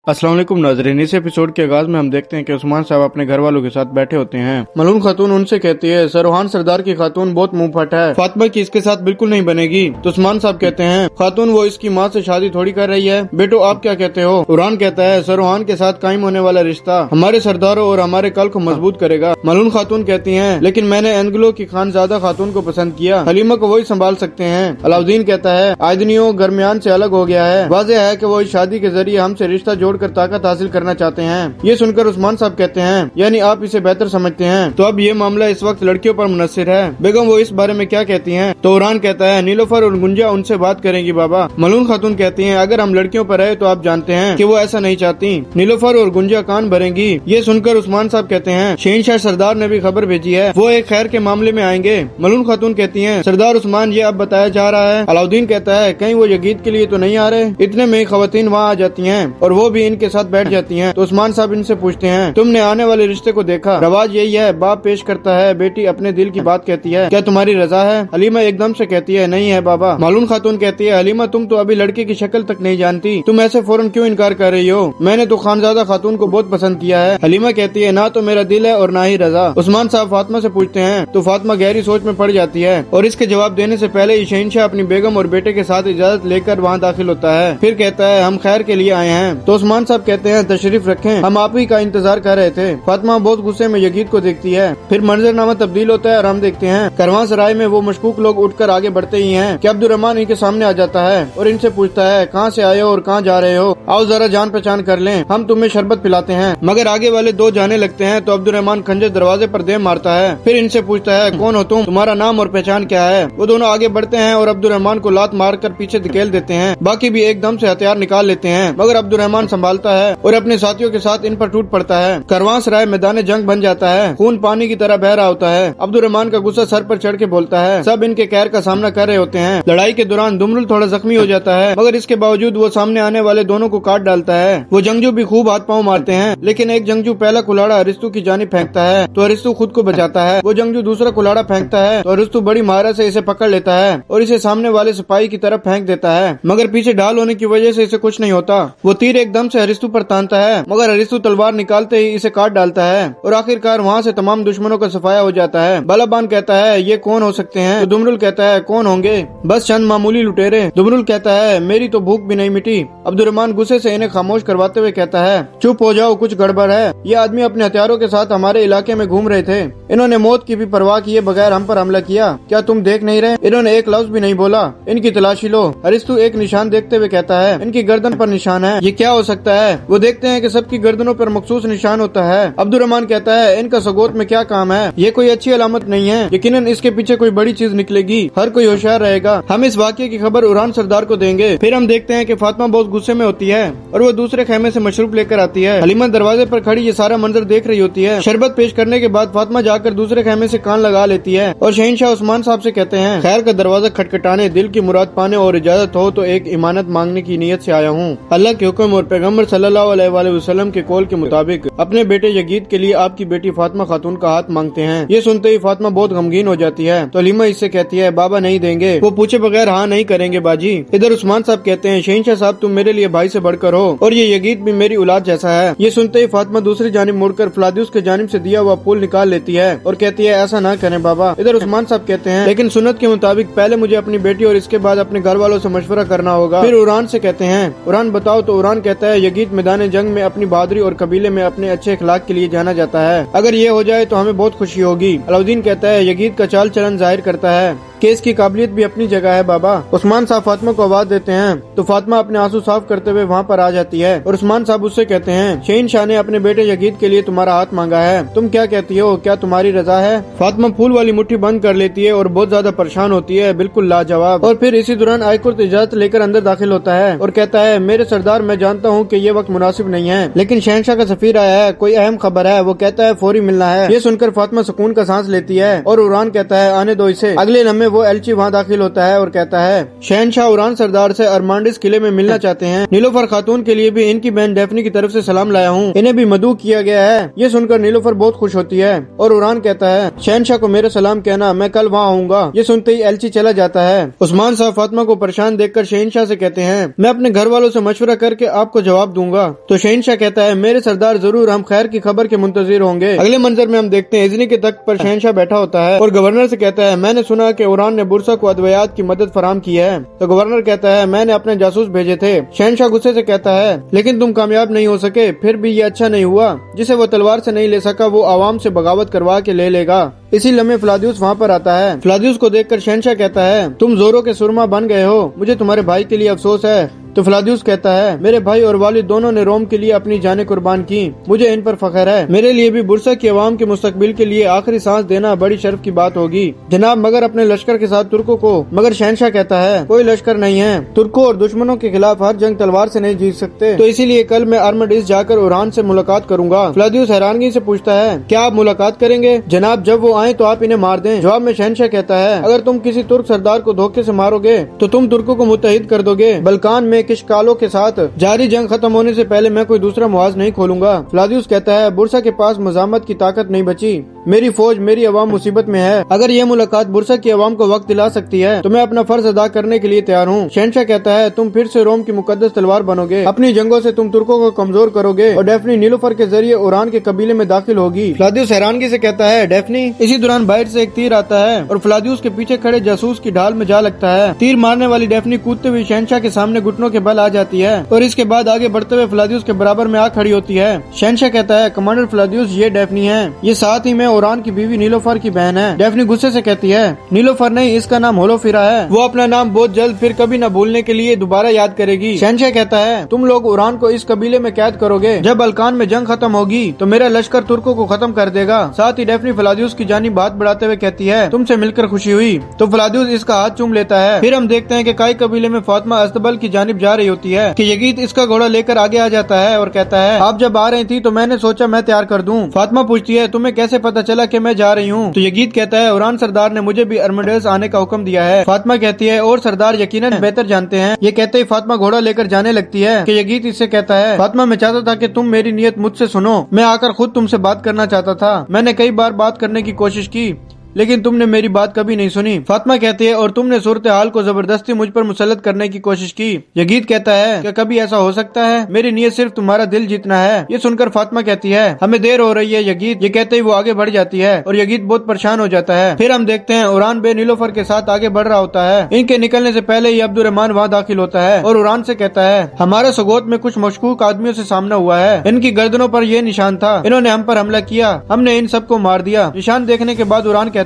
अस्सलाम वालेकुम नाज़रीन। इस एपिसोड के आगाज में हम देखते हैं कि उस्मान साहब अपने घर वालों के साथ बैठे होते हैं। मलून खातून उनसे कहती है, सरोहान सरदार की खातून बहुत मुंह फट है, फातिमा की इसके साथ बिल्कुल नहीं बनेगी। तो उस्मान साहब कहते हैं, खातून वो इसकी माँ से शादी थोड़ी कर रही है, बेटो आप क्या कहते हो। उरान कहता है, सरोहान के साथ कायम होने वाला रिश्ता हमारे सरदारों और हमारे कल को मजबूत करेगा। मलून खातून कहती है, लेकिन मैंने एंग्लो की खानजादा खातून को पसंद किया, हलीमा को वही संभाल सकते हैं। अलाउद्दीन कहता है, आदनियों दरमियान से अलग हो गया है, वाज़ेह है कि वो इस शादी के जरिए हमसे रिश्ता जोड़कर ताकत हासिल करना चाहते हैं। ये सुनकर उस्मान साहब कहते हैं, यानी आप इसे बेहतर समझते हैं। तो अब ये मामला इस वक्त लड़कियों पर मुनस्सिर है, बेगम वो इस बारे में क्या कहती हैं। तो उरान कहता है, नीलोफर और गुंजा उनसे बात करेंगी बाबा। मलून खातून कहती हैं, अगर हम लड़कियों पर रहे तो आप जानते हैं कि वो ऐसा नहीं चाहती, नीलोफर और गुंजा कान भरेंगी। ये सुनकर उस्मान साहब कहते हैं, शहंशाह सरदार ने भी खबर भेजी है, वो एक खैर के मामले में आएंगे। मलून खातून कहती हैं, सरदार उस्मान ये अब बताया जा रहा है। अलाउद्दीन कहता है, कहीं वो यगीद के लिए तो नहीं आ रहे। इतने में खवातीन वहाँ आ जाती हैं और वो भी इनके साथ बैठ जाती हैं। तो उस्मान साहब इनसे पूछते हैं, तुमने आने वाले रिश्ते को देखा, रवाज यही है, बाप पेश करता है, बेटी अपने दिल की बात कहती है, क्या तुम्हारी रजा है। हलीमा एकदम से कहती है, नहीं है बाबा। मालून खातून कहती है, हलीमा तुम तो अभी लड़के की शक्ल तक नहीं जानती, तुम ऐसे फौरन क्यों इनकार कर रही हो, मैंने तो खानजादा खातून को बहुत पसंद किया है। हलीमा कहती है, ना तो मेरा दिल है और ना ही रजा। उस्मान साहब फातिमा से पूछते हैं, तो फातिमा गहरी सोच में पड़ जाती है और इसके जवाब देने से पहले ही शहंशाह अपनी बेगम और बेटे के साथ इजाजत लेकर वहाँ दाखिल होता है। फिर कहता है, हम खैर के लिए आए हैं। तो उस्मान साहब कहते हैं, तशरीफ रखें, हम आप ही का इंतजार कर रहे थे। फातिमा बहुत गुस्से में यगीद को देखती है। फिर मंजरनामा तब्दील होता है और हम देखते हैं करवां सराय में वो मशकूक लोग उठकर आगे बढ़ते ही हैं कि अब्दुर्रहमान इनके सामने आ जाता है और इनसे पूछता है, कहाँ से आए हो और कहाँ जा रहे हो, आओ जरा जान पहचान कर लें, हम तुम्हें शरबत पिलाते हैं। मगर आगे वाले दो जाने लगते हैं तो अब्दुर्रहमान खंजर दरवाजे पर दे मारता है। फिर इनसे पूछता है, कौन हो तुम, तुम्हारा नाम और पहचान क्या है। वो दोनों आगे बढ़ते हैं और अब्दुर्रहमान को लात मार कर पीछे धकेल देते हैं। बाकी भी एकदम से हथियार निकाल लेते हैं, मगर अब्दुर्रहमान संभालता है और अपने साथियों के साथ इन पर टूट पड़ता है। करवां सराय मैदान जंग बन जाता है, खून पानी की तरह बह रहा होता है। अब्दुर्रहमान का गुस्सा सर पर चढ़ के बोलता है, सब इनके कहर का सामना कर रहे होते हैं। लड़ाई के दौरान दुमरुल थोड़ा जख्मी हो जाता है, मगर इसके बावजूद वो सामने आने वाले दोनों को काट डालता है। वो जंगजू भी खूब हाथ पांव मारते हैं, लेकिन एक जंगजू पहला कुल्हाड़ा अरिस्तु की जानिब फेंकता है तो अरिस्तु खुद को बचाता है। वो जंगजू दूसरा कुल्हाड़ा फेंकता है तो अरिस्तु बड़ी महारत से इसे पकड़ लेता है और इसे सामने वाले सिपाही की तरफ फेंक देता है, मगर पीछे ढाल होने की वजह से इसे कुछ नहीं होता। वो तीर एकदम से अरिस्तु पर तानता है, मगर अरिस्तु तलवार निकालते ही इसे काट डालता है और आखिरकार वहाँ से तमाम दुश्मनों का सफाया हो जाता है। बलाबान कहता है, ये कौन हो सकते हैं। तो दुमरुल कहता है, कौन होंगे, बस चंद मामूली लुटेरे। दुमरुल कहता है, मेरी तो भूख भी नहीं मिटी। अब्दुर्रहमान गुस्से से इन्हें खामोश करवाते हुए कहता है, चुप हो जाओ, कुछ गड़बड़ है। ये आदमी अपने हथियारों के साथ हमारे इलाके में घूम रहे थे, इन्होंने मौत की भी परवाह किए बगैर हम पर हमला किया, क्या तुम देख नहीं रहे, इन्होंने एक लफ्ज भी नहीं बोला, इनकी तलाशी लो। अरिस्तु एक निशान देखते हुए कहता है, इनकी गर्दन पर निशान है, ये क्या हो सकता है। वो देखते हैं कि सबकी गर्दनों पर मखसूस निशान होता है। अब्दुर्रहमान कहता है, इनका सगोत में क्या काम है, ये कोई अच्छी अलामत नहीं है, यकीनन इसके पीछे कोई बड़ी चीज निकलेगी, हर कोई होशियार रहेगा, हम इस वाकये की खबर उरान सरदार को देंगे। फिर हम देखते हैं कि फातिमा बहुत गुस्से में होती है और वो दूसरे खेमे से मशरूब लेकर आती है। हलीमा दरवाजे पर खड़ी ये सारा मंजर देख रही होती है। शरबत पेश करने के बाद फातिमा जाकर दूसरे खेमे से कान लगा लेती है और शहंशाह उस्मान साहब से कहते हैं, खैर का दरवाजा खटखटाने, दिल की मुराद पाने और इजाजत हो तो एक इमानत मांगने की नीयत से आया हूँ। अल्लाह के हुक्म और पैगम्बर सल्लल्लाहु अलैहि वसल्लम के कौल के मुताबिक अपने बेटे यगीद के लिए आपकी बेटी फातिमा खातून का हाथ मांगते हैं। ये सुनते ही फातिमा बहुत गमगीन हो जाती है तो हलीमा इससे कहती है, बाबा नहीं देंगे, वो पूछे बगैर हाँ नहीं करेंगे बाजी। इधर उस्मान साहब कहते हैं, शहंशाह साहब तुम मेरे लिए भाई से बढ़कर हो और ये यगीद भी मेरी औलाद जैसा है। ये सुनते ही फातिमा दूसरी जानिब मुड़कर फलादियुस के जानिब से दिया हुआ पुल निकाल लेती है और कहती है, ऐसा ना करें बाबा। इधर उस्मान साहब कहते हैं, लेकिन सुन्नत के मुताबिक पहले मुझे अपनी बेटी और इसके बाद अपने घर वालों से मशवरा करना होगा। फिर उरान से कहते हैं, उरान बताओ। तो उरान कहता है, यगीद मैदान जंग में अपनी बहादुरी और कबीले में अपने अच्छे अखलाक के लिए जाना जाता है, अगर ये हो जाए तो हमें बहुत खुशी होगी। अलाउद्दीन कहता है, यगीद का चाल चलन जाहिर करता है कि इसकी काबिलियत भी अपनी जगह है बाबा। उस्मान साहब फातिमा को आवाज देते हैं तो फातिमा अपने आंसू साफ करते हुए वहाँ पर आ जाती है और उस्मान साहब उससे कहते हैं, शहंशाह ने अपने बेटे यगीद के लिए तुम्हारा हाथ मांगा है, तुम क्या कहती हो, क्या तुम्हारी रजा है। फातिमा फूल वाली मुट्ठी बंद कर लेती है और बहुत ज्यादा परेशान होती है, बिल्कुल लाजवाब। और फिर इसी दौरान आयकुर्त इजाजत लेकर अंदर दाखिल होता है और कहता है, मेरे सरदार मैं जानता हूँ कि ये वक्त मुनासिब नहीं है, लेकिन शहंशाह का सफीर आया है, कोई अहम खबर है, वो कहता है फौरी मिलना है। ये सुनकर फातिमा सुकून का सांस लेती है और उरान कहता है, आने दो इसे। अगले लम्हे لمحے وہ ایلچی وہاں داخل ہوتا ہے اور کہتا ہے شہنشاہ اوران سردار سے ارمانڈس قلعے میں ملنا چاہتے ہیں۔ نیلوفر خاتون کے لیے بھی ان کی بہن ڈیفنی کی طرف سے سلام لایا ہوں، انہیں بھی مدعو کیا گیا ہے۔ یہ سن کر نیلوفر بہت خوش ہوتی ہے اور اوران کہتا ہے شہنشاہ کو میرے سلام کہنا، میں کل وہاں آؤں گا۔ یہ سنتے ہی ایلچی چلا جاتا ہے۔ عثمان صاحب فاطمہ کو پریشان دیکھ کر شہنشاہ سے کہتے ہیں میں اپنے گھر والوں سے مشورہ کر کے آپ کو جواب دوں گا۔ تو شہنشاہ کہتا ہے میرے سردار ضرور، ہم خیر کی خبر کے منتظر ہوں گے۔ اگلے منظر میں ہم دیکھتے ہیں ازنی کے تخت پر شہنشاہ بیٹھا ہوتا ہے اور گورنر سے کہتا ہے میں نے سنا کہ اوران نے بورسا کو ادویات کی مدد فراہم کی ہے۔ تو گورنر کہتا ہے میں نے اپنے جاسوس بھیجے تھے۔ شہنشاہ غصے سے کہتا ہے لیکن تم کامیاب نہیں ہو سکے، پھر بھی یہ اچھا نہیں ہوا، جسے وہ تلوار سے نہیں لے سکا وہ عوام سے بغاوت کروا کے لے لے گا۔ اسی لمحے فلادیوس وہاں پر آتا ہے۔ فلادیوس کو دیکھ کر شہنشاہ کہتا ہے تم زوروں کے سرما بن گئے ہو، مجھے تمہارے بھائی کے لیے افسوس ہے۔ تو فلادیوس کہتا ہے میرے بھائی اور والد دونوں نے روم کے لیے اپنی جانیں قربان کی، مجھے ان پر فخر ہے۔ میرے لیے بھی بورسا کی عوام کے مستقبل کے لیے آخری سانس دینا بڑی شرف کی بات ہوگی جناب، مگر اپنے لشکر کے ساتھ ترکوں کو۔ مگر شہنشاہ کہتا ہے کوئی لشکر نہیں ہے، ترکوں اور دشمنوں کے خلاف ہر جنگ تلوار سے نہیں جیت سکتے، تو اسی لیے کل میں ارمڈس جا کر اوران سے ملاقات کروں گا۔ فلادیوس حیرانگی سے پوچھتا ہے کیا آپ ملاقات کریں گے؟ جناب جب وہ آئیں تو آپ انہیں مار دیں۔ جواب میں شہنشاہ کہتا ہے اگر تم کسی ترک سردار کو دھوکے سے مارو گے تو تم ترکوں کو متحد کر دو گے۔ بلکان میں کشکالوں کے ساتھ جاری جنگ ختم ہونے سے پہلے میں کوئی دوسرا محاذ نہیں کھولوں گا۔ فلادیوس کہتا ہے بورسا کے پاس مزاحمت کی طاقت نہیں بچی، میری فوج میری عوام مصیبت میں ہے، اگر یہ ملاقات بورسا کی عوام کو وقت دلا سکتی ہے تو میں اپنا فرض ادا کرنے کے لیے تیار ہوں۔ شہنشاہ کہتا ہے تم پھر سے روم کی مقدس تلوار بنو گے، اپنی جنگوں سے تم ترکوں کو کمزور کرو گے اور ڈیفنی نیلوفر کے ذریعے اوران کے قبیلے میں داخل ہوگی۔ فلادیوس حیرانگی سے کہتا ہے ڈیفنی؟ اسی دوران باہر سے ایک تیر آتا ہے اور فلادیوس کے پیچھے کھڑے جاسوس کی ڈھال میں جا لگتا ہے۔ تیر مارنے والی ڈیفنی کودتے ہوئے شہنشاہ کے سامنے گھٹنوں کے بل آ جاتی ہے اور اس کے بعد آگے بڑھتے ہوئے فلادیوس کے برابر میں آ کھڑی ہوتی ہے۔ شہنشاہ کہتا ہے کمانڈر فلادیوس یہ ڈیفنی ہے، یہ ساتھ ہی میں اوران کی بیوی نیلوفر کی بہن ہے۔ ڈیفنی غصے سے کہتی ہے نیلوفر نہیں، اس کا نام ہولوفیرا ہے، وہ اپنا نام بہت جلد پھر کبھی نہ بھولنے کے لیے دوبارہ یاد کرے گی۔ شہنشاہ کہتا ہے تم لوگ اوران کو اس قبیلے میں قید کرو گے، جب بلکان میں جنگ ختم ہوگی تو میرا لشکر ترکوں کو ختم کر دے گا۔ ساتھ ہی ڈیفنی فلادیوس کی جانب ہاتھ بڑھاتے ہوئے کہتی ہے تم سے مل کر خوشی ہوئی۔ تو فلادیوس اس کا ہاتھ چوم لیتا ہے۔ پھر ہم دیکھتے ہیں کہ کائی قبیلے میں فاطمہ ازدبل کی جانب جا رہی ہوتی ہے کہ یگید اس کا گھوڑا لے کر آگے آ جاتا ہے اور کہتا ہے آپ جب آ رہی تھی تو میں نے سوچا میں تیار کر دوں۔ فاطمہ پوچھتی ہے تمہیں کیسے پتا چلا کہ میں جا رہی ہوں؟ تو یگید کہتا ہے اوران سردار نے مجھے بھی ارمڈس آنے کا حکم دیا ہے۔ فاطمہ کہتی ہے اور سردار یقیناً بہتر جانتے ہیں۔ یہ کہتے ہی فاطمہ گھوڑا لے کر جانے لگتی ہے کہ یگید اس سے کہتا ہے فاطمہ میں چاہتا تھا کہ تم میری نیت مجھ سے سنو، میں آ کر خود تم سے بات کرنا چاہتا تھا، میں نے کئی بار بات کرنے کی کوشش کی لیکن تم نے میری بات کبھی نہیں سنی۔ فاطمہ کہتی ہے اور تم نے صورتحال کو زبردستی مجھ پر مسلط کرنے کی کوشش کی۔ یگید کہتا ہے کہ کبھی ایسا ہو سکتا ہے؟ میری نیت صرف تمہارا دل جیتنا ہے۔ یہ سن کر فاطمہ کہتی ہے ہمیں دیر ہو رہی ہے یگید، یہ کہتے ہی وہ آگے بڑھ جاتی ہے اور یگید بہت پریشان ہو جاتا ہے۔ پھر ہم دیکھتے ہیں اوران بے نیلوفر کے ساتھ آگے بڑھ رہا ہوتا ہے۔ ان کے نکلنے سے پہلے ہی عبد الرحمن وہاں داخل ہوتا ہے اور اوران سے کہتا ہے ہمارے سگوت میں کچھ مشکوک آدمیوں سے سامنا ہوا ہے، ان کی گردنوں پر یہ نشان تھا، انہوں نے ہم پر حملہ کیا، ہم نے ان سب کو مار دیا۔ نشان دیکھنے کے بعد اوران کہتا ہے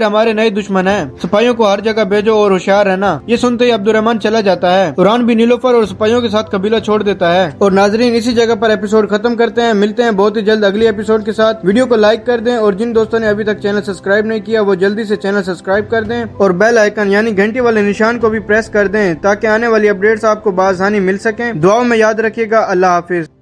ہمارے نئے دشمن ہیں، سپاہیوں کو ہر جگہ بھیجو اور ہوشیار رہنا۔ یہ سنتے ہی عبد الرحمن چلا جاتا ہے۔ اوران بھی نیلوفر اور سپاہیوں کے ساتھ قبیلہ چھوڑ دیتا ہے۔ اور ناظرین اسی جگہ پر ایپیسوڈ ختم کرتے ہیں، ملتے ہیں بہت ہی جلد اگلی ایپیسوڈ کے ساتھ۔ ویڈیو کو لائک کر دیں اور جن دوستوں نے ابھی تک چینل سبسکرائب نہیں کیا وہ جلدی سے چینل سبسکرائب کر دیں اور بیل آئیکن یعنی گھنٹی والے نشان کو بھی پریس کر دیں تاکہ آنے والی اپڈیٹس آپ کو بآسانی مل سکیں۔ دعاؤں میں یاد رکھیے گا۔ اللہ حافظ۔